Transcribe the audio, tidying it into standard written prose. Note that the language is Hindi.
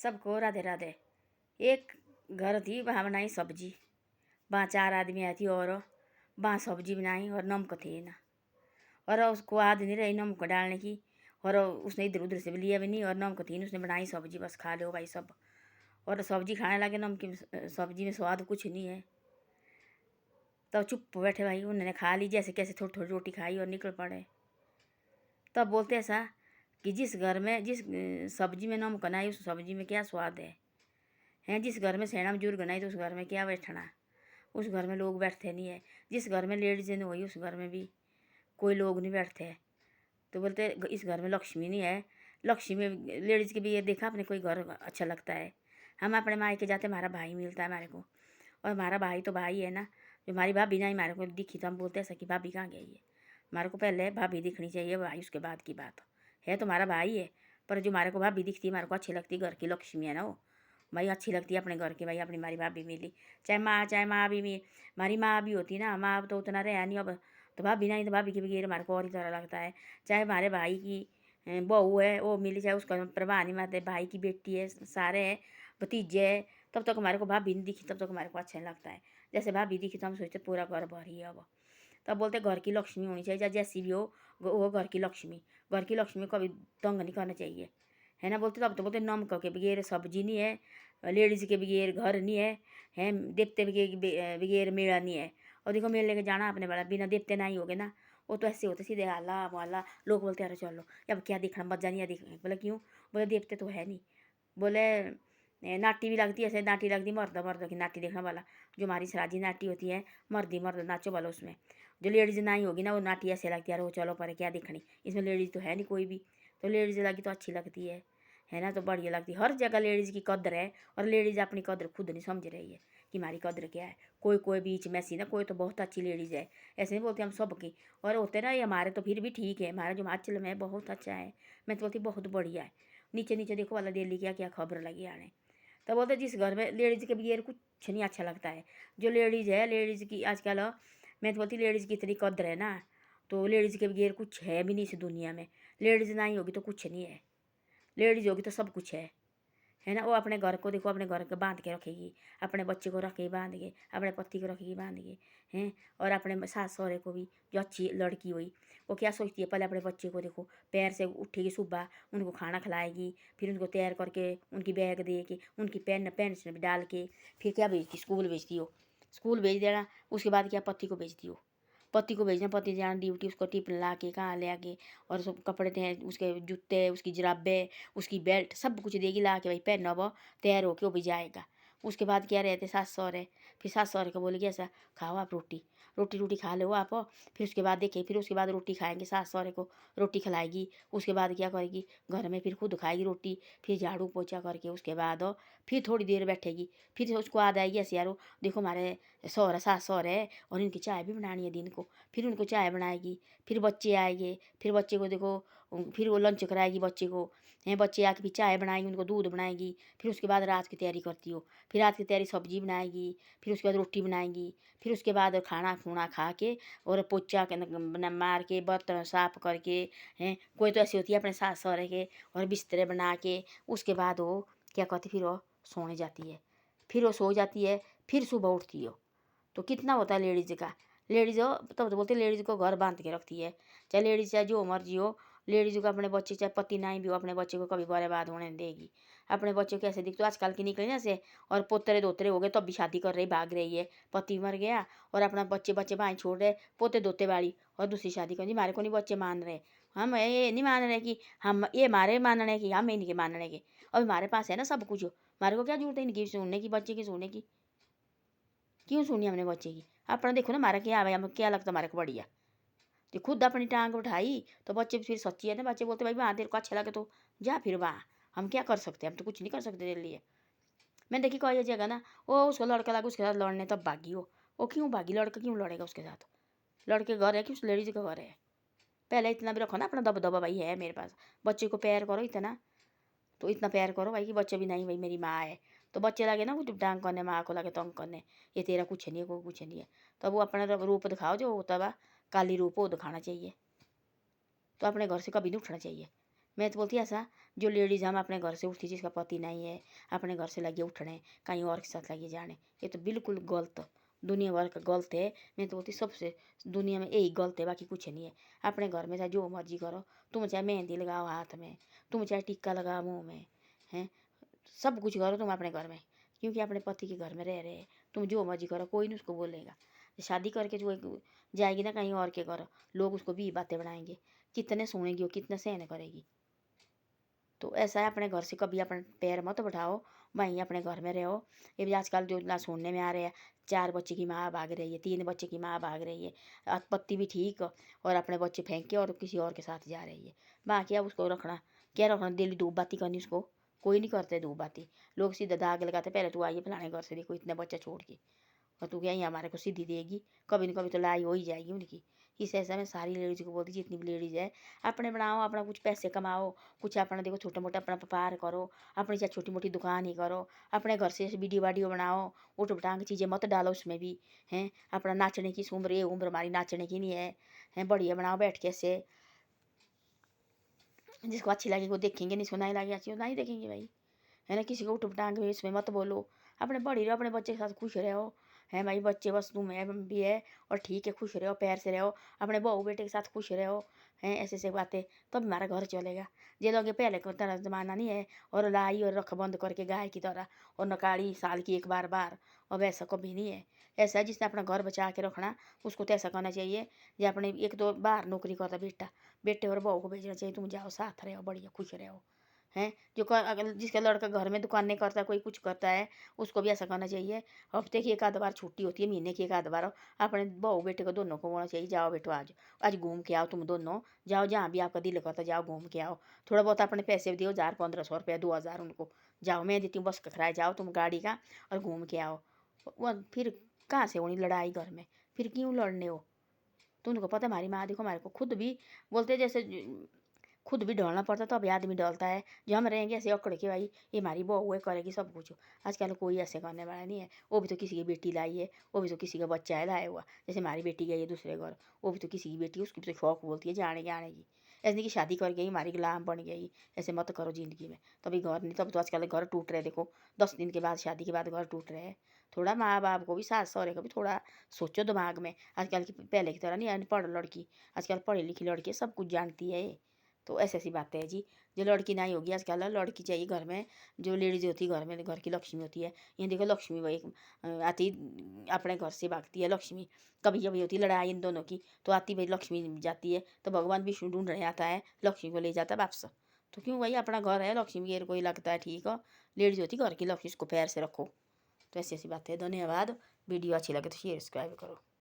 सबको राधे राधे। एक घर थी, वहाँ बनाई सब्जी। वहाँ 4 आदमी आई थी और वहाँ सब्जी बनाई और नमक थे ना, और उसको आद नहीं रही नमक डालने की, और उसने इधर उधर से भी लिया भी नहीं, और नमक थी नहीं, उसने बनाई सब्जी, बस खा लो भाई सब। और सब्जी खाने लगे, नमक सब्जी में स्वाद कुछ नहीं है। तब चुप बैठे भाई, उन्होंने खा ली जैसे कैसे, थोड़ी थोड़ी रोटी खाई और निकल पड़े। तब बोलते ऐसा कि जिस घर में जिस सब्जी में नमक नहीं, उस सब्जी में क्या स्वाद है। हैं, जिस घर में सेना बुजुर्ग नहीं तो उस घर में क्या बैठना, उस घर में लोग बैठते नहीं है। जिस घर में लेडीज नहीं हुई उस घर में भी कोई लोग नहीं बैठते। तो बोलते इस घर में लक्ष्मी नहीं है। लक्ष्मी लेडीज़ के भी ये देखा आपने, कोई घर अच्छा लगता है। हम अपने मायके जाते, हमारा भाई मिलता है हमारे को, और हमारा भाई तो भाई है ना। जो हमारी भाभी ना हमारे को दिखी तो हम बोलते ऐसा कि भाभी कहाँ गई है। हमारे को पहले भाभी दिखनी चाहिए, भाई उसके बाद की बात है। तो हमारा भाई है, पर जो हमारे को भाभी दिखती है, हमारे को अच्छी लगती, घर की लक्ष्मी है ना वो भाई, अच्छी लगती है अपने घर की भाई। अपनी हमारी भाभी मिली, चाहे माँ भी हमारी माँ भी होती ना, माँ तो उतना रहा नहीं अब, तो भाभी नहीं, तो भाभी के बगैर हमारे को और ही तरह लगता है। चाहे हमारे भाई की बहू है वो मिली, चाहे उसका प्रवाह नहीं मारते, भाई की बेटी है, सारे हैं, भतीजे है, तब तक हमारे को भाभी नहीं दिखी, तब तक हमारे को अच्छा नहीं लगता है। जैसे भाभी दिखी तो हम सोचते पूरा घर भर ही है अब। तब बोलते घर की लक्ष्मी होनी चाहिए, चाहे जैसी भी हो वो घर की लक्ष्मी। घर की लक्ष्मी को कभी तंग नहीं करना चाहिए, है ना। बोलते तब तो बोलते नमक के बगैर सब्जी नहीं है, लेडीज़ के बगैर घर नहीं है, हैं देवते बगैर मेला नहीं है। और देखो मेले लेके जाना अपने वाला, बिना देवते नहीं होगे ना, वो तो ऐसे होते सीधे आला वाला। लोग बोलते अरे चलो अब क्या देखना, मजा नहीं है देखने। बोले क्यों, बोले देवते तो है नहीं। बोले नाटी भी लगती है, ऐसे नाटी लगती मर्द मर्द की नाटी देखने वाला। जो हमारी सराजी नाटी होती है, मर्दी मर्द नाचो वाला, उसमें जो लेडीज़ नहीं होगी ना वो नाटी ऐसे लगती है, वो चलो पर क्या देखनी, इसमें लेडीज़ तो है नहीं कोई भी। तो लेडीज़ लगी तो अच्छी लगती है ना, तो बढ़िया लगती है। हर जगह लेडीज़ की कदर है, और लेडीज़ अपनी कदर खुद नहीं समझ रही है कि हमारी कदर क्या है। कोई कोई बीच में ऐसी ना, कोई तो बहुत अच्छी लेडीज़ है, ऐसे नहीं बोलते हम सब की। और होते ना ये हमारे तो फिर भी ठीक है, हमारा जो हिमाचल में है बहुत अच्छा है। मैं तो बोलती बहुत बढ़िया है। नीचे नीचे देखो वाला डेली क्या क्या खबर लगी आने। तो बोलते जिस घर में लेडीज़ के बगैर कुछ नहीं अच्छा लगता है। जो लेडीज़ है, लेडीज़ की आजकल मैं तो बोलती लेडीज़ की इतनी कदर है ना, तो लेडीज़ के बगैर कुछ है भी नहीं इस दुनिया में। लेडीज़ नहीं होगी तो कुछ नहीं है, लेडीज़ होगी तो सब कुछ है ना। वो अपने घर को देखो, अपने घर को बांध के रखेगी, अपने बच्चे को रखेगी बांध के, अपने पति को रखेगी बांध के, हैं। और अपने सास सहुरे को भी, जो अच्छी लड़की हुई वो क्या सोचती है, पहले अपने बच्चे को देखो, पैर से उठेगी सुबह, उनको खाना खिलाएगी, फिर उनको तैयार करके उनकी बैग दे के, उनकी पेन में डाल के, फिर क्या भेजती, स्कूल भेजती हो, स्कूल भेज देना। उसके बाद क्या पति को भेजती हो, पति को भेजना, पति जाना ड्यूटी, उसको टिफिन ला के कहाँ ले आके, और सब कपड़े थे उसके, जूते, उसकी जुराबे, उसकी बेल्ट, सब कुछ देगी ला के, भाई पहनो वो तैयार होके वो भी जाएगा। उसके बाद क्या रहते सास सहुरे, फिर सास सहुरे को बोलेगी ऐसा खाओ आप रोटी, रोटी खा लो आप। फिर उसके बाद देखिए, फिर उसके बाद रोटी खाएंगे, सास सहुरे को रोटी खिलाएगी। उसके बाद क्या करेगी, घर में फिर खुद खाएगी रोटी, फिर झाड़ू पोछा करके उसके बाद फिर थोड़ी देर बैठेगी। फिर उसको याद आएगी ऐसे यारो देखो हमारे सहुरा सास सहुरे है, और इनकी चाय भी बनानी है दिन को। फिर उनको चाय बनाएगी, फिर बच्चे आएंगे, फिर बच्चे को देखो, फिर वो लंच कराएगी बच्चे को, हैं बच्चे आके फिर चाय बनाएगी, उनको दूध बनाएगी। फिर उसके बाद रात की तैयारी करती हो, फिर रात की तैयारी सब्जी बनाएगी, फिर उसके बाद रोटी बनाएगी, फिर उसके बाद खाना खूना खा के और पोछा मार के बर्तन साफ करके, हैं कोई तो ऐसी होती है अपने सास सहुरे के, और बिस्तरे बना के उसके बाद वो क्या कहती, फिर वो सोने जाती है, फिर वो सो जाती है, फिर सुबह उठती हो। तो कितना होता है लेडीज़ का। लेडीज़ हो तब तो बोलते लेडीज़ को घर बांध के रखती है। चाहे लेडीज़ चाहे जो मर्जी हो, लेडीज़ को अपने बच्चे, चाहे पति नहीं भी हो, अपने बच्चे को कभी बर्बाद होने नहीं देगी। अपने बच्चे को कैसे दिख, तो आजकल की निकली ना से, और पोतरे दोतरे हो गए तो अभी शादी कर रही, भाग रही है, पति मर गया और अपना बच्चे बच्चे भाई छोड़ रहे, पोते दोते वाली, और दूसरी शादी कर दी। हमारे को नहीं बच्चे मान रहे, हम ये नहीं मान रहे कि हम ये हमारे मानने की, हम इनके मानने के। और हमारे पास है ना सब कुछ, हमारे को क्या जरूरत है इनकी सुनने की, बच्चे की सुनने की। क्यों सुनी हमने बच्चे की, अपना देखो ना हमारा क्या, हमें क्या लगता हमारे को बढ़िया। तो खुद अपनी टांग उठाई तो बच्चे फिर सच्ची है ना, बच्चे बोलते भाई वहाँ तेरे को अच्छा लगे तो जा, फिर वहाँ हम क्या कर सकते हैं, हम तो कुछ नहीं कर सकते तेरे लिए। मैंने देखी कोई जगह ना, वो उसको लड़का लगा उसके साथ लड़ने, तब भागी वो क्यों भागी, लड़का क्यों लड़ेगा उसके साथ, लड़के घर है कि उस लेडीज का घर है। पहले इतना भी रखो ना अपना दबदबा, भाई है मेरे पास, बच्चे को प्यार करो इतना, तो इतना प्यार करो भाई कि बच्चे भी नहीं भाई मेरी माँ है, तो बच्चे लगे ना कुछ डांग करने, माँ को लगे तंग करने, ये तेरा कुछ नहीं है, कोई कुछ नहीं है। तब वो अपना रूप दिखाओ जो होता है, काली रूप वो दिखाना चाहिए। तो अपने घर से कभी नहीं उठना चाहिए, मैं तो बोलती ऐसा, जो लेडीज़ हम अपने घर से उठती जिसका पति नहीं है, अपने घर से लगे उठने, कहीं और के साथ लगे जाने, ये तो बिल्कुल गलत, दुनिया भर का गलत है। मैं तो बोलती सबसे दुनिया में यही गलत है, बाकी कुछ नहीं है। अपने घर में चाहे जो मर्जी करो, तुम चाहे मेहंदी लगाओ हाथ में, तुम चाहे टिक्का लगाओ मुँह में, हैं, सब कुछ करो तुम अपने घर में, क्योंकि अपने पति के घर में रह रहे, तुम जो मर्जी करो, कोई नहीं उसको बोलेगा। शादी करके जो जाएगी ना कहीं और के घर, लोग उसको भी बातें बनाएंगे, कितने सुनेगी वो, कितने सहन करेगी। तो ऐसा है, अपने घर से कभी अपने पैर मत बढ़ाओ, वहीं अपने घर में रहो। ये भी आजकल जो ना सुनने में आ रहे हैं, 4 बच्चे की माँ भाग रही है, 3 बच्चे की माँ भाग रही है, पति भी ठीक, और अपने बच्चे फेंक के और किसी और के साथ जा रही है। बाकी अब उसको रखना क्या, रखना डेली धूप बाती करनी उसको, कोई नहीं करते धूप बाती। लोग सीधा दाग लगाते, पहले तू आइए फलाने घर से, देखो इतने बच्चा छोड़ के, और तू क्या ही हमारे को सीधी देगी, कभी न कभी तो लड़ाई हो ही जाएगी उनकी। इस ऐसा में सारी लेडीज़ को बोलती, जितनी भी लेडीज़ है, अपने बनाओ, अपना कुछ पैसे कमाओ, कुछ अपना देखो छोटा मोटा अपना व्यापार करो, अपनी चाहे छोटी मोटी दुकान ही करो, अपने घर से वीडियो वाडियो बनाओ, उठ पटांग चीज़ें मत डालो उसमें भी, हैं। अपना नाचने की उम्र, ये उम्र हमारी नाचने की नहीं है, हैं, बढ़िया बनाओ बैठ के ऐसे, जिसको अच्छी लगी वो देखेंगे, नहीं सुनाई लगी अच्छी नहीं देखेंगे भाई, है ना। किसी को उठ पटांग इसमें मत बोलो, अपने बड़ी रहो, अपने बच्चे के साथ खुश रहो, है भाई, बच्चे बस तुम है भी है, और ठीक है, खुश रहो, प्यार से रहो, अपने बहू बेटे के साथ खुश रहो, हैं, ऐसे ऐसे बातें, तब हमारा घर चलेगा। ये लोग पहले को तरह ज़माना नहीं है, और लाई और रख बंद करके गाय की तरह, और नकाड़ी साल की एक बार बार, अब ऐसा कभी नहीं है। ऐसा है जिसने अपना घर बचा के रखना, उसको तो ऐसा करना चाहिए। जो अपने एक तो बाहर नौकरी करता बेटा, बेटे और बहू को भेजना चाहिए, तुम जाओ साथ रहो, बढ़िया खुश रहो, हैं। जो अगर जिसका लड़का घर में दुकान नहीं करता, कोई कुछ करता है, उसको भी ऐसा करना चाहिए। हफ्ते की एक आध बार छुट्टी होती है, महीने की एक आध बार अपने बहू बेटे को दोनों को बोलना चाहिए, जाओ बेटो आज आज घूम के आओ, तुम दोनों जाओ, जहाँ भी आपका दिल करता जाओ घूम के आओ। थोड़ा बहुत अपने पैसे भी दियो, 1000-1500 रुपया, 2000 उनको, जाओ मैं देती हूँ बस का किराया, जाओ तुम गाड़ी का और घूम के आओ। वो फिर कहाँ से होनी लड़ाई घर में, फिर क्यों लड़ने हो। तुमको पता है हमारी माँ देखो, हमारे को खुद भी बोलते, जैसे खुद भी ढलना पड़ता, तो अभी आदमी ढलता है। जो हम रहेंगे ऐसे अकड़ के, भाई ये हमारी बहू है, करेगी सब कुछ। आजकल कोई ऐसे करने वाला नहीं है। वो भी तो किसी की बेटी लाई है, वो भी तो किसी का बच्चा है लाया हुआ, जैसे हमारी बेटी गई है दूसरे घर, वो भी तो किसी की बेटी, उसकी भी तो शौक बोलती है जाने की आने की। ऐसे नहीं कि शादी कर गई हमारी गुलाम बन गई, ऐसे मत करो ज़िंदगी में। तभी घर नहीं, तब तो आजकल घर टूट रहे, देखो 10 दिन के बाद शादी के बाद घर टूट रहे हैं। थोड़ा माँ बाप को भी, सास सहुरे को भी थोड़ा सोचो दिमाग में। आजकल की पहले की तरह नहीं अनपढ़ लड़की, आजकल पढ़ी लिखी लड़की सब कुछ जानती है। तो ऐसी ऐसी बातें है जी। जो लड़की नहीं होगी आजकल, लड़की चाहिए घर में, जो लेडीज होती है घर में, घर की लक्ष्मी होती है। ये देखो लक्ष्मी वही आती, अपने घर से भागती है लक्ष्मी। कभी कभी होती है लड़ाई इन दोनों की, तो आती भाई लक्ष्मी जाती है, तो भगवान विष्णु ढूंढने आता है, लक्ष्मी को ले जाता है वापस। तो क्यों भाई, अपना घर है, लक्ष्मी के कोई लगता है ठीक है, लेडीज होती है घर की लक्ष्मी, इसको पैर से रखो। तो ऐसी ऐसी बातें है। धन्यवाद। वीडियो अच्छी लगे तो शेयर सब्सक्राइब करो।